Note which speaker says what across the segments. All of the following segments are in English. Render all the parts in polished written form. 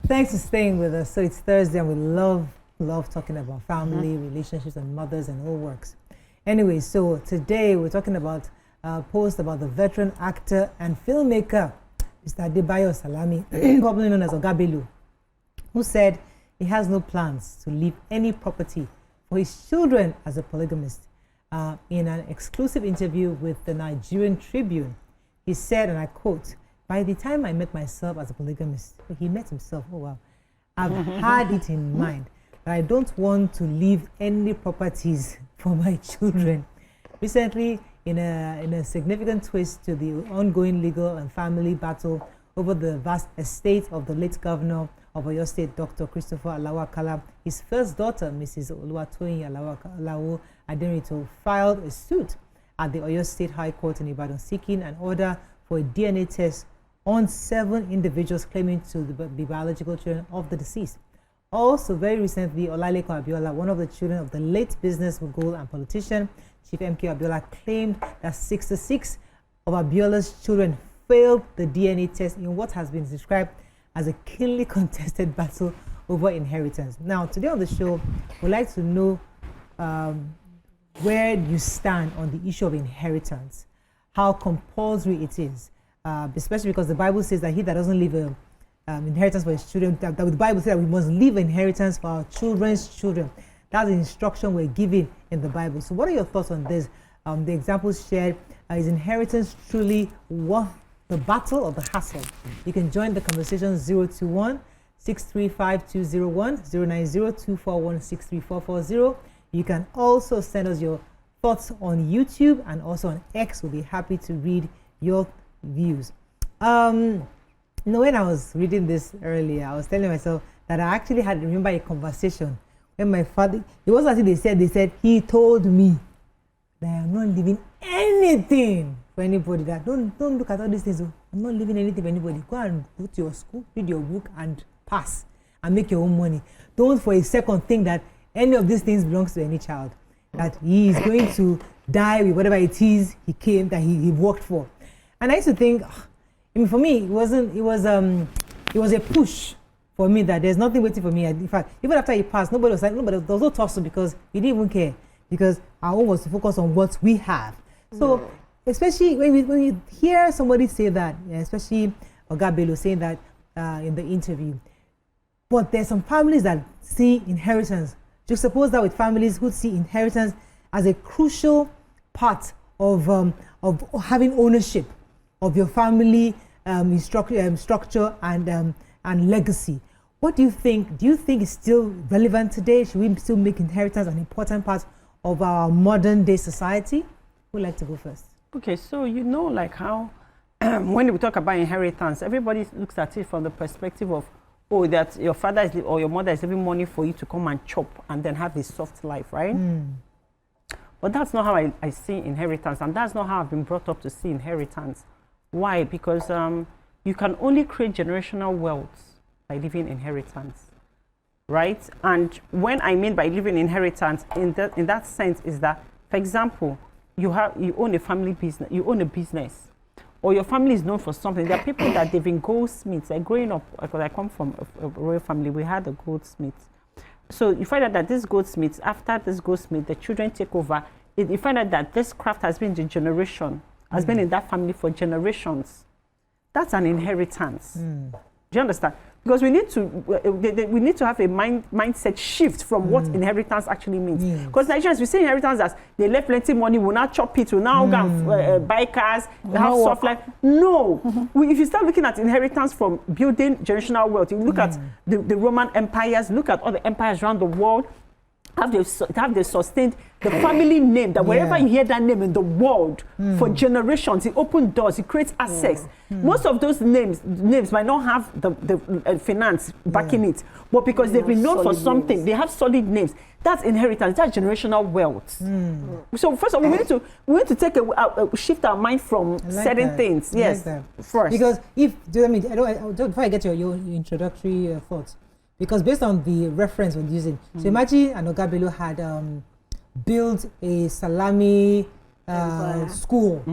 Speaker 1: Thanks for staying with us. So it's Thursday and we love talking about family, relationships and mothers and all works. Anyway, so today we're talking about a post about the veteran actor and filmmaker, Mr. Adebayo Salami, commonly known as Oga Bello, who said he has no plans to leave any property for his children as a polygamist. In an exclusive interview with the Nigerian Tribune, he said, and I quote, "By the time I met myself as a polygamist," he met himself, oh wow, "I've had it in mind that I don't want to leave any properties for my children." Recently, in a significant twist to the ongoing legal and family battle over the vast estate of the late governor of Oyo State, Dr. Christopher Alao-Akala, his first daughter, Mrs. Oluwatoyin Alao Adenrito, filed a suit at the Oyo State High Court in Ibadan seeking an order for a DNA test on 7 individuals claiming to be biological children of the deceased. Also, very recently, Olalekan Abiola, one of the children of the late business mogul and politician Chief M.K. Abiola, claimed that 66 of Abiola's children failed the DNA test in what has been described as a keenly contested battle over inheritance. Now, today on the show, we'd like to know where you stand on the issue of inheritance, how compulsory it is, especially because the Bible says that he that doesn't leave an inheritance for his children, that the Bible says that we must leave inheritance for our children's children. That's the instruction we're given in the Bible. So what are your thoughts on this? The examples shared, is inheritance truly worth the battle or the hassle? You can join the conversation 021-635-201, 090-241-63440. You can also send us your thoughts on YouTube and also on X. We'll be happy to read your views. When I was reading this earlier, I was telling myself that I actually had remember a conversation when my father, it was as if they said, he told me that I'm not leaving anything for anybody. That don't look at all these things. I'm not leaving anything for anybody. Go and go to your school, read your book and pass and make your own money. Don't for a second think that any of these things belongs to any child, that he is going to die with whatever it is he worked for. And I used to think, I mean, for me, it was a push for me that there's nothing waiting for me. In fact, even after he passed, there was no tussle because we didn't even care, because our own was to focus on what we have. So, especially when you hear somebody say that, especially Oga Bello saying that in the interview, but there's some families that see inheritance. Just suppose that with families who see inheritance as a crucial part of having ownership of your family structure and legacy. What do you think? Do you think it's still relevant today? Should we still make inheritance an important part of our modern day society? Who'd like to go first?
Speaker 2: Okay, so like how when we talk about inheritance, everybody looks at it from the perspective of, oh, that your father is or your mother is leaving money for you to come and chop and then have a soft life, right? But that's not how I see inheritance, and that's not how I've been brought up to see inheritance. Why? Because you can only create generational wealth by leaving inheritance, right? And when I mean by leaving inheritance, in that sense, is that, for example, you own a family business, you own a business, or your family is known for something. There are people that they've been goldsmiths. Like growing up, because I come from a royal family, we had a goldsmith. So you find out that this goldsmith, after this goldsmith, the children take over. You find out that this craft has been has been in that family for generations. That's an inheritance. Do you understand? Because we need to have a mindset shift from what inheritance actually means. Because Nigerians, we say inheritance as they left plenty money, will now chop it, will now go and buy cars, have soft life. No. If you start looking at inheritance from building generational wealth, you look at the Roman empires, look at all the empires around the world, have they sustained the family name, that wherever you hear that name in the world for generations, it opens doors, it creates access. Most of those names might not have the finance backing it, but because they've been known for something, they have solid names. That's inheritance, that's generational wealth. So first of all, we need to take shift our mind from certain things. Yes, first.
Speaker 1: Because before I get your introductory thoughts, because based on the reference we're using, so imagine an Oga Bello had built a Salami school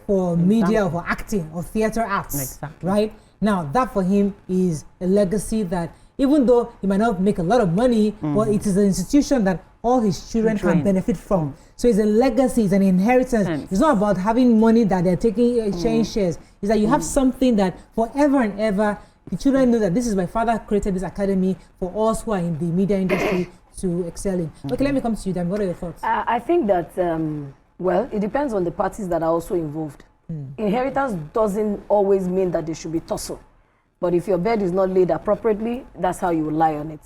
Speaker 1: for media, for acting, or theater arts, right? Now, that for him is a legacy that, even though he might not make a lot of money, but it is an institution that all his children can benefit from. So it's a legacy, it's an inheritance. It's not about having money that they're taking exchange shares. It's that you have something that forever and ever, the children know that this is my father created this academy for us who are in the media industry to excel in. Okay, let me come to you, Dan. What are your thoughts?
Speaker 3: I think that, well, it depends on the parties that are also involved. Inheritance doesn't always mean that there should be tussle. But if your bed is not laid appropriately, that's how you will lie on it.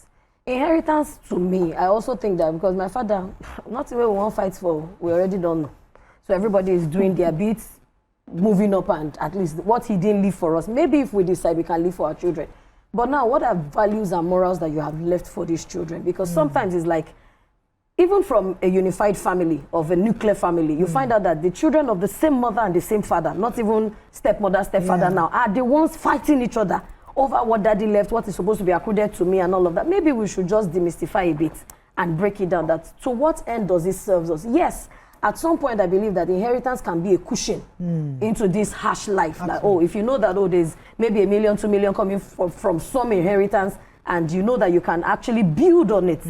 Speaker 3: Inheritance, to me, I also think that because my father, not even one fight for, we already don't know. So everybody is doing their bits, moving up, and at least what he didn't leave for us. Maybe if we decide we can leave for our children. But now, what are values and morals that you have left for these children? Because sometimes it's like, even from a unified family, of a nuclear family, you find out that the children of the same mother and the same father, not even stepmother, stepfather now, are the ones fighting each other over what daddy left, what is supposed to be accrued to me and all of that. Maybe we should just demystify a bit and break it down, that to what end does it serve us? Yes, at some point I believe that inheritance can be a cushion into this harsh life. Absolutely. Like, oh, if you know that, oh, there's maybe $1 million, $2 million coming from some inheritance, and you know that you can actually build on it.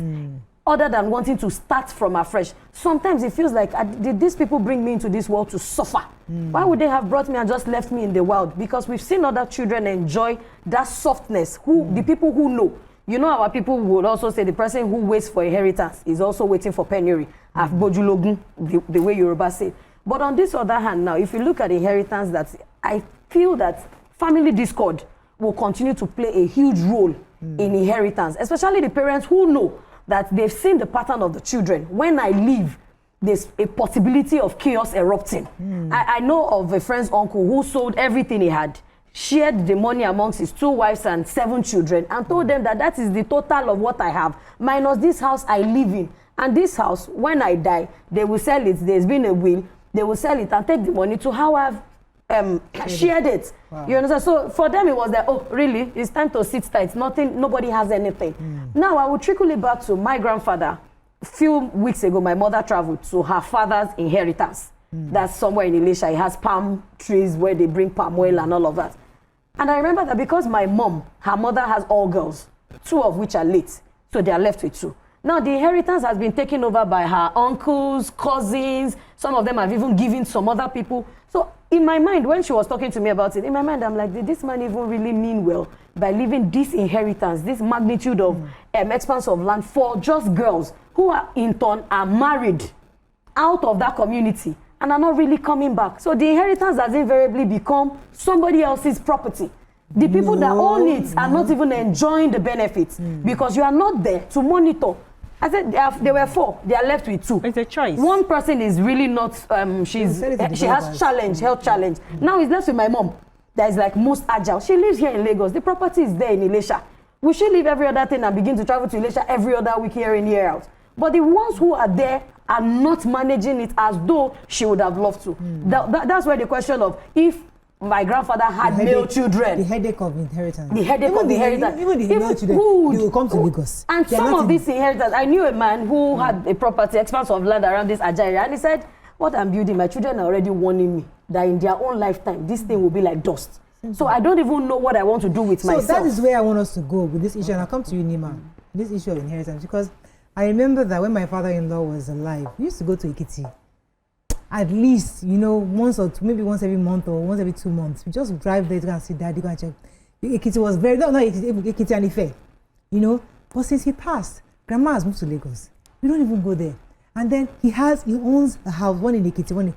Speaker 3: Other than wanting to start from afresh. Sometimes it feels like, did these people bring me into this world to suffer? Why would they have brought me and just left me in the wild? Because we've seen other children enjoy that softness. The people who know. You know, our people would also say the person who waits for inheritance is also waiting for penury. The way Yoruba say. But on this other hand now, if you look at inheritance, that I feel that family discord will continue to play a huge role in inheritance, especially the parents who know that they've seen the pattern of the children. When I leave, there's a possibility of chaos erupting. I know of a friend's uncle who sold everything he had, shared the money amongst his 2 wives and 7 children, and told them that that is the total of what I have, minus this house I live in. And this house, when I die, they will sell it. There's been a will. They will sell it and take the money to how I've shared it. Wow. You understand? So for them it was that, oh, really? It's time to sit tight. Nobody has anything. Now I will trickle it back to my grandfather. A few weeks ago, my mother traveled to her father's inheritance. That's somewhere in Elisha. He has palm trees where they bring palm oil and all of that. And I remember that because my mom, her mother has all girls, 2 of which are late, so they are left with 2. Now the inheritance has been taken over by her uncles, cousins. Some of them have even given some other people. So in my mind, when she was talking to me about it, in my mind, I'm like, did this man even really mean well by leaving this inheritance, this magnitude of expanse of land for just girls who are in turn are married out of that community and are not really coming back? So the inheritance has invariably become somebody else's property. The people that own it are not even enjoying the benefits because you are not there to monitor. I said there were 4. They are left with 2.
Speaker 2: It's a choice. One
Speaker 3: person is really not. She has health challenge. Now it's left with my mom. That is like most agile. She lives here in Lagos. The property is there in Elisha. Will she leave every other thing and begin to travel to Elisha every other week, year in, year out? But the ones who are there are not managing it as though she would have loved to. That's where the question of if my grandfather had male children.
Speaker 1: The headache of inheritance.
Speaker 3: The headache of inheritance.
Speaker 1: Even the male children, they will come to Lagos.
Speaker 3: And some of these inheritance, I knew a man who had a property, expanse of land around this Ajaira, and he said, what I'm building, my children are already warning me that in their own lifetime, this thing will be like dust. So I don't even know what I want to do with myself.
Speaker 1: So that is where I want us to go with this issue. And I'll come to you, Nima, this issue of inheritance. Because I remember that when my father-in-law was alive, we used to go to Ikiti. At least, once or two, maybe once every month or once every 2 months. We just drive there to go and see daddy, go and check. Ikiti was very, not Ikiti and Ife, But since he passed, grandma has moved to Lagos. We don't even go there. And then he owns a house, one in Ikiti, one in,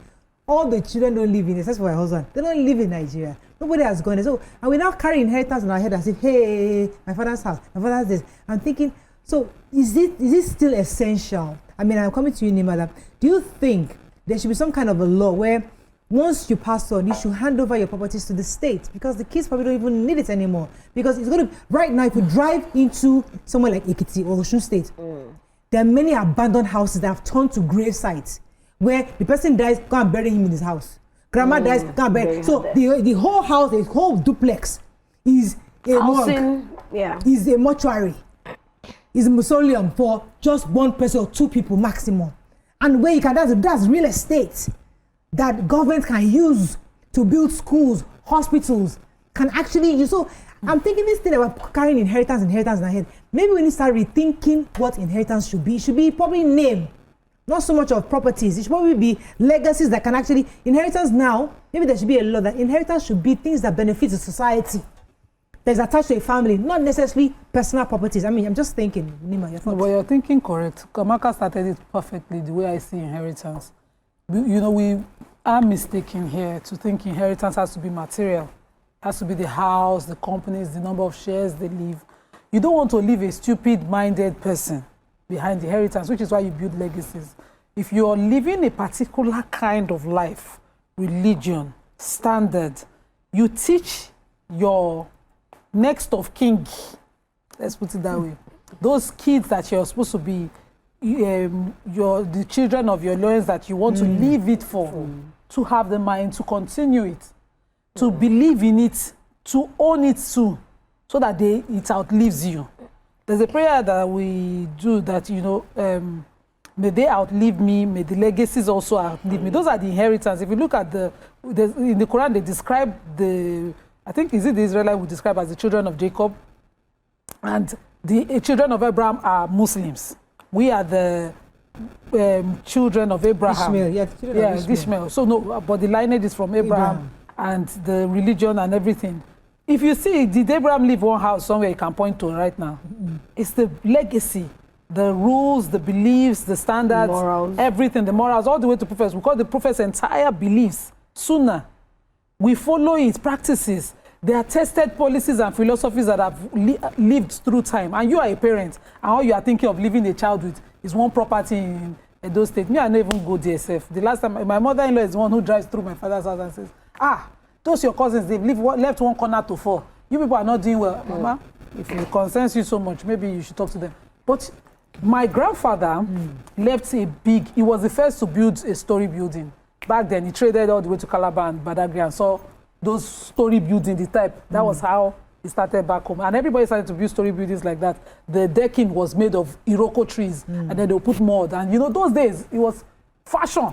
Speaker 1: all the children don't live in, except for my husband. They don't live in Nigeria. Nobody has gone there. So, and we now carry inheritance in our head as if, hey, my father's house, my father's this. I'm thinking, so is it still essential? I mean, I'm coming to you, Nima, do you think there should be some kind of a law where once you pass on, you should hand over your properties to the state? Because the kids probably don't even need it anymore. Because it's going to, right now, if you drive into somewhere like Ekiti or Osun State, there are many abandoned houses that have turned to grave sites where the person dies, go and bury him in his house. Grandma dies, go and bury. So the whole house, the whole duplex is a morgue, is a mortuary, is a mausoleum for just one person or 2 people maximum. And where you can, that's real estate that government can use to build schools, hospitals, can actually use. So I'm thinking this thing about carrying inheritance in our head. Maybe we need to start rethinking what inheritance should be. It should be probably name, not so much of properties. It should probably be legacies that can actually, inheritance now, maybe there should be a law that inheritance should be things that benefit the society. That's attached to a family, not necessarily personal properties. I mean, I'm just thinking, Nima, your thoughts?
Speaker 4: But you're thinking correct. Kamaka started it perfectly, the way I see inheritance. You know, we are mistaken here to think inheritance has to be material. It has to be the house, the companies, the number of shares they leave. You don't want to leave a stupid-minded person behind the inheritance, which is why you build legacies. If you're living a particular kind of life, religion, standard, you teach your next of kin, let's put it that way, those kids that you're supposed to be, the children of your loins that you want to leave it for, to have the mind to continue it, to believe in it, to own it too, so that it outlives you. There's a prayer that we do that, you know, may they outlive me, may the legacies also outlive me. Those are the inheritance. If you look at in the Quran, they describe I think, is it the Israelites we describe as the children of Jacob? And the children of Abraham are Muslims. We are the children of Abraham.
Speaker 1: Ishmael,
Speaker 4: Ishmael. So no, but the lineage is from Abraham and the religion and everything. If you see, did Abraham leave one house somewhere you can point to right now? It's the legacy, the rules, the beliefs, the standards,
Speaker 3: morals.
Speaker 4: Everything, the morals, all the way to prophets. We call the prophets' entire beliefs, Sunnah. We follow its practices. They are tested policies and philosophies that have lived through time. And you are a parent, and all you are thinking of leaving a child with is one property in Edo State. Me, I don't even go there safe. The last time, my mother-in-law is the one who drives through my father's house and says, those your cousins, they've left one corner to fall. You people are not doing well. Mama, if it concerns you so much, maybe you should talk to them. But my grandfather left he was the first to build a story building. Back then, he traded all the way to Calabar and Badagry and saw those story buildings, the type. That was how he started back home. And everybody started to build story buildings like that. The decking was made of Iroko trees, and then they'll put mud. And you know, those days, it was fashion.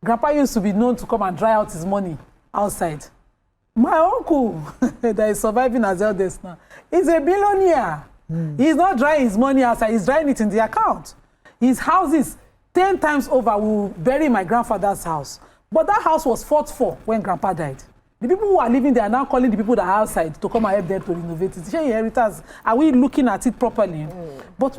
Speaker 4: Grandpa used to be known to come and dry out his money outside. My uncle, that is surviving as eldest now, is a billionaire. He's not drying his money outside, he's drying it in the account. His houses, 10 times over, will bury my grandfather's house. But that house was fought for when Grandpa died. The people who are living there are now calling the people that are outside to come and help them to renovate it. Share inheritance. Are we looking at it properly? But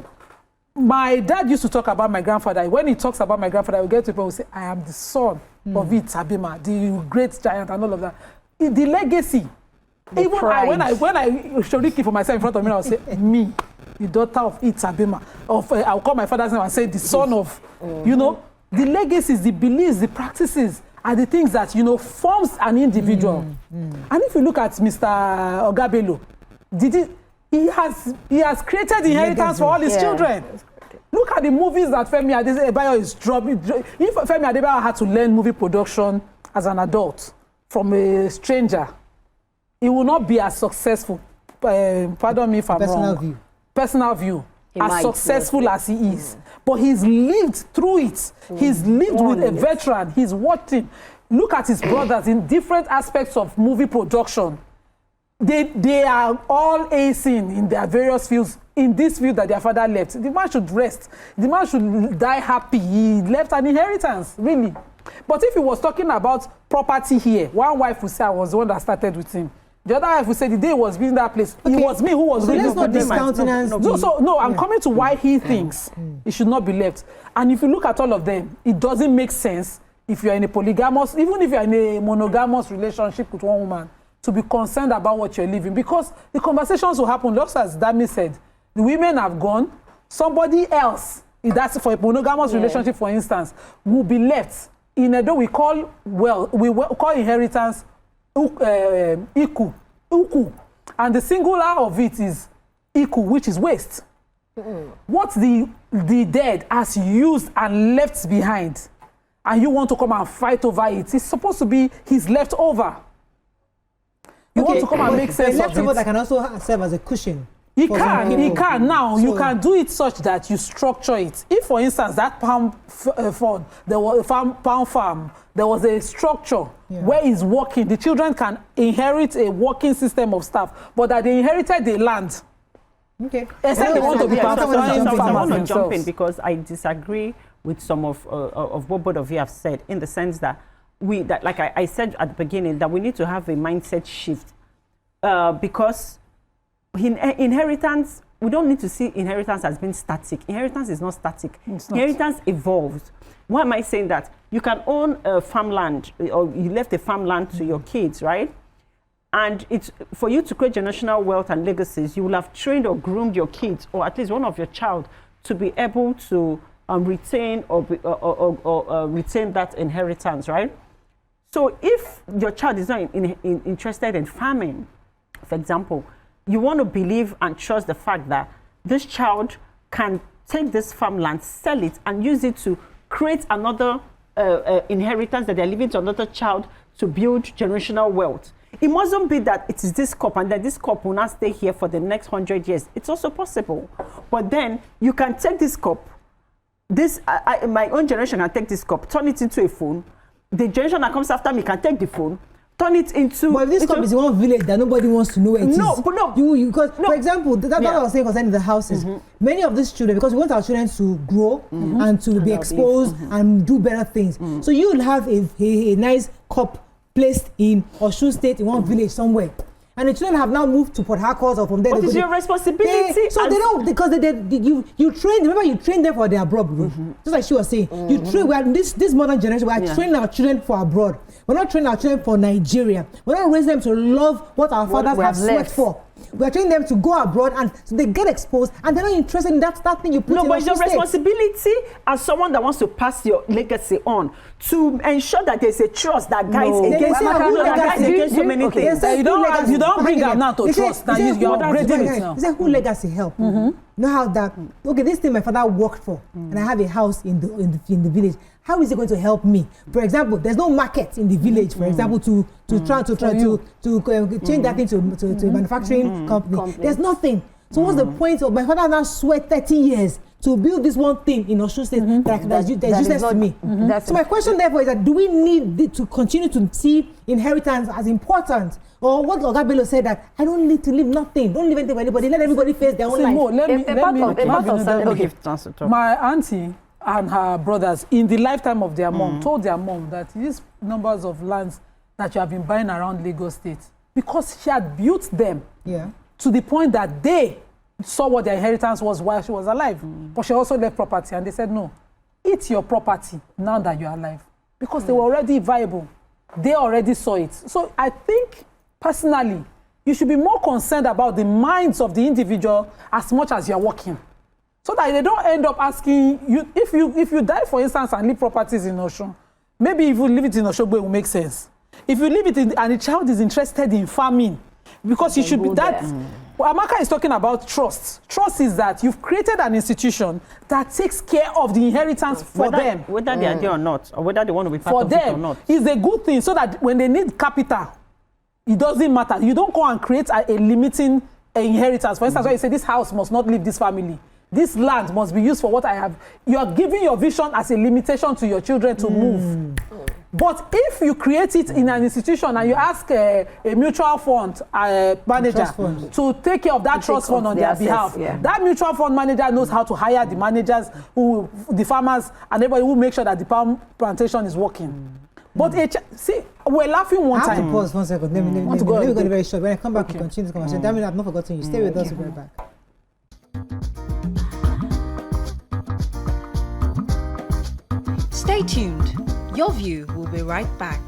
Speaker 4: my dad used to talk about my grandfather. When he talks about my grandfather, we get to people who say, I am the son of it, Abima, the great giant and all of that. The legacy. Even when I Shoriki for myself in front of me, I'll say, me, the daughter of Itabima. I'll call my father's name and say, the son of, you know, the legacies, the beliefs, the practices are the things that, you know, forms an individual. And if you look at Mr. Ogabelo, he has created inheritance for all his children. Look at the movies that Femi Adebayo is dropping. If Femi Adebayo had to learn movie production as an adult from a stranger, he will not be as successful. Pardon me if I'm wrong. Personal view. As successful as he is. But he's lived through it. He's lived with a veteran. He's watching. Look at his brothers in different aspects of movie production. They are all acing in their various fields. In this field that their father left, the man should rest. The man should die happy. He left an inheritance, really. But if he was talking about property here, one wife would say I was the one that started with him. The other wife would say the day he was building that place, it was me who was
Speaker 1: so let's not discountenance.
Speaker 4: I'm coming to why he thinks it should not be left. And if you look at all of them, it doesn't make sense if you're in a polygamous, even if you're in a monogamous relationship with one woman, to be concerned about what you're living. Because the conversations will happen, just as Dami said, the women have gone, somebody else, if that's for a monogamous relationship, for instance, will be left. In Edo, we call inheritance iku, and the singular of it is iku, which is waste. What the dead has used and left behind, and you want to come and fight over it, it's supposed to be his leftover. You want to come and make sense of it.
Speaker 1: Leftover that can also serve as a cushion
Speaker 4: He
Speaker 1: For
Speaker 4: can,
Speaker 1: some
Speaker 4: he
Speaker 1: people.
Speaker 4: can. Now,
Speaker 1: So-
Speaker 4: you can do it such that you structure it. If, for instance, that pound fund, there was a pound farm, there was a structure where it's working, the children can inherit a working system of staff, but that they inherited the land.
Speaker 1: Okay.
Speaker 4: Except they want to be
Speaker 1: Yeah,
Speaker 4: part of
Speaker 1: someone
Speaker 4: farmers
Speaker 1: jump in.
Speaker 2: I want to jump
Speaker 4: themselves.
Speaker 2: in because I disagree with some of what both of you have said, in the sense that like I said at the beginning, that we need to have a mindset shift because inheritance, we don't need to see inheritance as being static. Inheritance is not static.
Speaker 4: It's not.
Speaker 2: Inheritance evolves. Why am I saying that? You can own a farmland, or you left a farmland to your kids, right? And it's for you to create generational wealth and legacies, you will have trained or groomed your kids, or at least one of your child, to be able to retain or retain that inheritance, right? So if your child is not interested in farming, for example, you want to believe and trust the fact that this child can take this farmland, sell it, and use it to create another inheritance that they're leaving to another child to build generational wealth. It mustn't be that it is this cup and that this cup will not stay here for the next 100 years. It's also possible. But then you can take this cup, my own generation can take this cup, turn it into a phone. The generation that comes after me can take the phone, turn it into...
Speaker 1: But if this cup is in one village that nobody wants to know where it is.
Speaker 2: No, but no.
Speaker 1: Because, for example, that's what I was saying concerning the houses. Many of these children, because we want our children to grow and to be exposed and do better things. So you'll have a nice cup placed in Osun State in one village somewhere. And the children have now moved to Port Harcourt or from there.
Speaker 2: What is your responsibility?
Speaker 1: So they don't, because you train, remember you train them for their abroad. Just like she was saying, you train, this modern generation, we are training our children for abroad. We're not training our children for Nigeria. We're not raising them to love what our fathers have sweat for. We're training them to go abroad, and so they get exposed, and they're not interested in that thing you put in.
Speaker 2: No, but it's your
Speaker 1: State.
Speaker 2: responsibility as someone that wants to pass your legacy on to ensure that there's a trust that guides against so many things.
Speaker 4: You don't bring them now to trust. Now you're upgrading it now.
Speaker 1: They say, who legacy help? You know how that, okay, this thing my father worked for, and I have a house in the village. How is it going to help me? For example, there's no market in the village, for example, to try to change that thing to a manufacturing company. There's nothing. So what's the point of my father now sweat 30 years to build this one thing in Osun State that's useless to me? So my question therefore is that, do we need to continue to see inheritance as important? Or what Oga Bello said, that I don't need to leave nothing. Don't leave anything for anybody. Let everybody face their own life.
Speaker 4: My auntie and her brothers, in the lifetime of their mom, told their mom that these numbers of lands that you have been buying around Lagos State, because she had built them to the point that they saw what their inheritance was while she was alive. But she also left property, and they said, no, eat your property now that you're alive. Because they were already viable. They already saw it. So I think, personally, you should be more concerned about the minds of the individual as much as you're working. So that they don't end up asking you, if you die, for instance, and leave properties in Osun, maybe if you leave it in Oshogbo, it will make sense. If you leave it in, and the child is interested in farming, because you should be that. Well, Amaka is talking about trust. Trust is that you've created an institution that takes care of the inheritance for them.
Speaker 2: Whether they are there or not, or whether they want to be part
Speaker 4: for
Speaker 2: of
Speaker 4: them,
Speaker 2: it or not.
Speaker 4: It's a good thing, so that when they need capital, it doesn't matter. You don't go and create a limiting inheritance. For instance, when you say this house must not leave this family, this land must be used for what I have. You are giving your vision as a limitation to your children to move. But if you create it in an institution and you ask a mutual fund manager to take care of that trust fund on their behalf, that mutual fund manager knows how to hire the managers, the farmers, and everybody who make sure that the palm plantation is working. But see, we're laughing one time.
Speaker 1: I have to pause 1 second. Let me go very short. When I come back, we continue this conversation. That means I've not forgotten you. Stay with us. We'll be right back.
Speaker 5: Stay tuned. Your View will be right back.